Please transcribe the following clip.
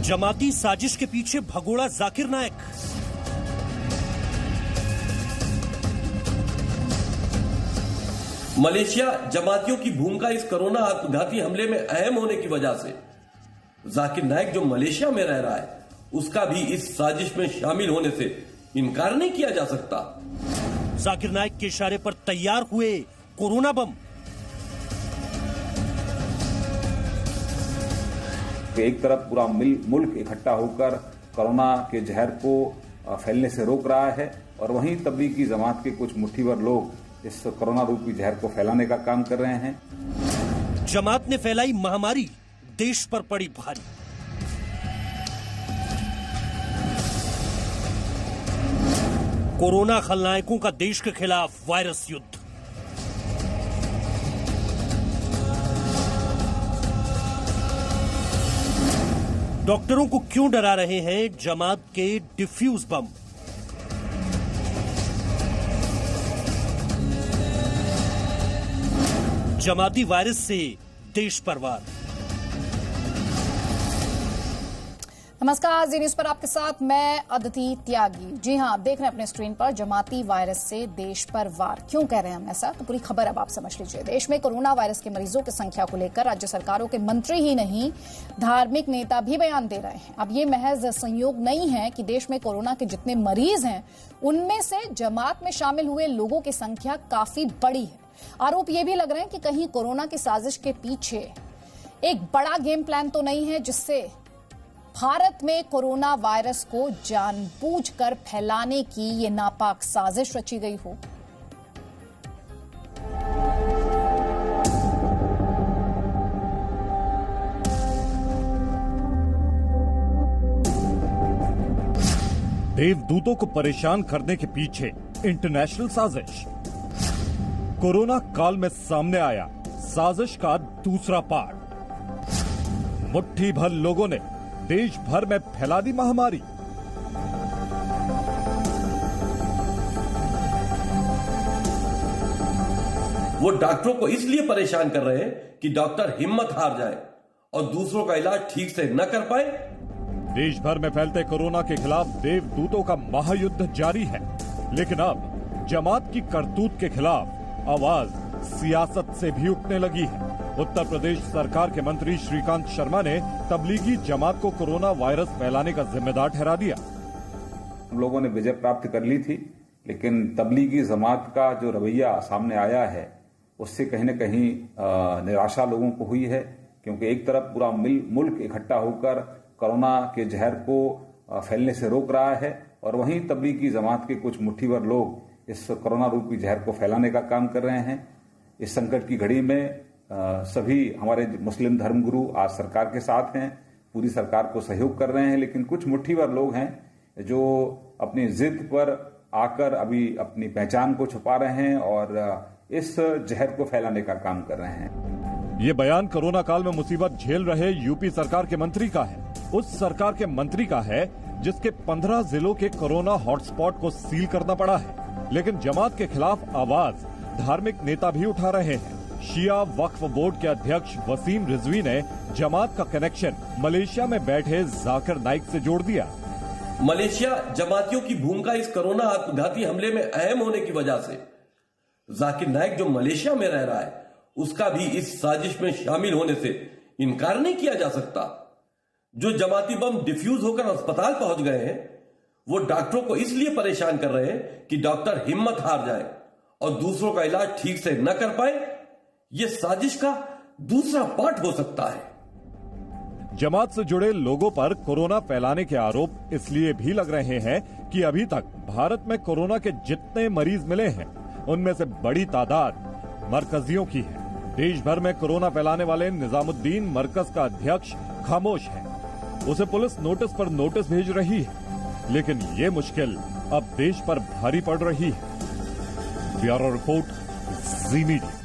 जमाती साजिश के पीछे भगोड़ा जाकिर नायक। मलेशिया जमातियों की भूमिका इस कोरोना आत्मघाती हमले में अहम होने की वजह से जाकिर नायक जो मलेशिया में रह रहा है उसका भी इस साजिश में शामिल होने से इनकार नहीं किया जा सकता। जाकिर नायक के इशारे पर तैयार हुए कोरोना बम। एक तरफ पूरा मुल्क इकट्ठा होकर कोरोना के जहर को फैलने से रोक रहा है और वहीं तबलीगी जमात के कुछ मुट्ठीभर लोग इस कोरोना रूपी जहर को फैलाने का काम कर रहे हैं। जमात ने फैलाई महामारी, देश पर पड़ी भारी। कोरोना खलनायकों का देश के खिलाफ वायरस युद्ध। डॉक्टरों को क्यों डरा रहे हैं जमात के डिफ्यूज बम? जमाती वायरस से देश पर वार। नमस्कार, जी न्यूज पर आपके साथ मैं अदिति त्यागी। जी हां, आप देख रहे हैं अपने स्क्रीन पर जमाती वायरस से देश पर वार। क्यों कह रहे हैं हम ऐसा, तो पूरी खबर अब आप समझ लीजिए। देश में कोरोना वायरस के मरीजों की संख्या को लेकर राज्य सरकारों के मंत्री ही नहीं, धार्मिक नेता भी बयान दे रहे हैं। अब ये महज संयोग नहीं है कि देश में कोरोना के जितने मरीज हैं उनमें से जमात में शामिल हुए लोगों की संख्या काफी बड़ी है। आरोप ये भी लग रहे हैं कि कहीं कोरोना की साजिश के पीछे एक बड़ा गेम प्लान तो नहीं है जिससे भारत में कोरोना वायरस को जानबूझकर फैलाने की ये नापाक साजिश रची गई हो। देवदूतों को परेशान करने के पीछे इंटरनेशनल साजिश। कोरोना काल में सामने आया साजिश का दूसरा पार्ट। मुट्ठी भर लोगों ने देश भर में फैला दी महामारी। वो डॉक्टरों को इसलिए परेशान कर रहे हैं कि डॉक्टर हिम्मत हार जाए और दूसरों का इलाज ठीक से न कर पाए। देश भर में फैलते कोरोना के खिलाफ देवदूतों का महायुद्ध जारी है, लेकिन अब जमात की करतूत के खिलाफ आवाज सियासत से भी उठने लगी है। उत्तर प्रदेश सरकार के मंत्री श्रीकांत शर्मा ने तबलीगी जमात को कोरोना वायरस फैलाने का जिम्मेदार ठहरा दिया। हम लोगों ने विजय प्राप्त कर ली थी, लेकिन तबलीगी जमात का जो रवैया सामने आया है उससे कहीं न कहीं निराशा लोगों को हुई है, क्योंकि एक तरफ पूरा मुल्क इकट्ठा होकर कोरोना के जहर को फैलने से रोक रहा है और वहीं तबलीगी जमात के कुछ मुट्ठीभर लोग इस कोरोना रूपी जहर को फैलाने का काम कर रहे हैं। इस संकट की घड़ी में सभी हमारे मुस्लिम धर्मगुरु आज सरकार के साथ हैं, पूरी सरकार को सहयोग कर रहे हैं, लेकिन कुछ मुट्ठीभर लोग हैं जो अपनी जिद पर आकर अभी अपनी पहचान को छुपा रहे हैं और इस जहर को फैलाने का काम कर रहे हैं। ये बयान कोरोना काल में मुसीबत झेल रहे यूपी सरकार के मंत्री का है। उस सरकार के मंत्री का है जिसके 15 जिलों के कोरोना हॉटस्पॉट को सील करना पड़ा है। लेकिन जमात के खिलाफ आवाज धार्मिक नेता भी उठा रहे हैं। शिया वक्फ बोर्ड के अध्यक्ष वसीम रिजवी ने जमात का कनेक्शन मलेशिया में बैठे जाकिर नाइक से जोड़ दिया। मलेशिया जमातियों की भूमिका इस कोरोना आत्मघाती हमले में अहम होने की वजह से जाकिर नाइक जो मलेशिया में रह रहा है उसका भी इस साजिश में शामिल होने से इनकार नहीं किया जा सकता। जो जमाती बम डिफ्यूज होकर अस्पताल पहुंच गए हैं वो डॉक्टरों को इसलिए परेशान कर रहे हैं कि डॉक्टर हिम्मत हार जाए और दूसरों का इलाज ठीक से न कर पाए। ये साजिश का दूसरा पार्ट हो सकता है। जमात से जुड़े लोगों पर कोरोना फैलाने के आरोप इसलिए भी लग रहे हैं कि अभी तक भारत में कोरोना के जितने मरीज मिले हैं उनमें से बड़ी तादाद मरकजियों की है। देश भर में कोरोना फैलाने वाले निजामुद्दीन मरकज का अध्यक्ष खामोश है। उसे पुलिस नोटिस पर नोटिस भेज रही है, लेकिन ये मुश्किल अब देश पर भारी पड़ रही है। ब्यूरो रिपोर्ट, जी मीडिया।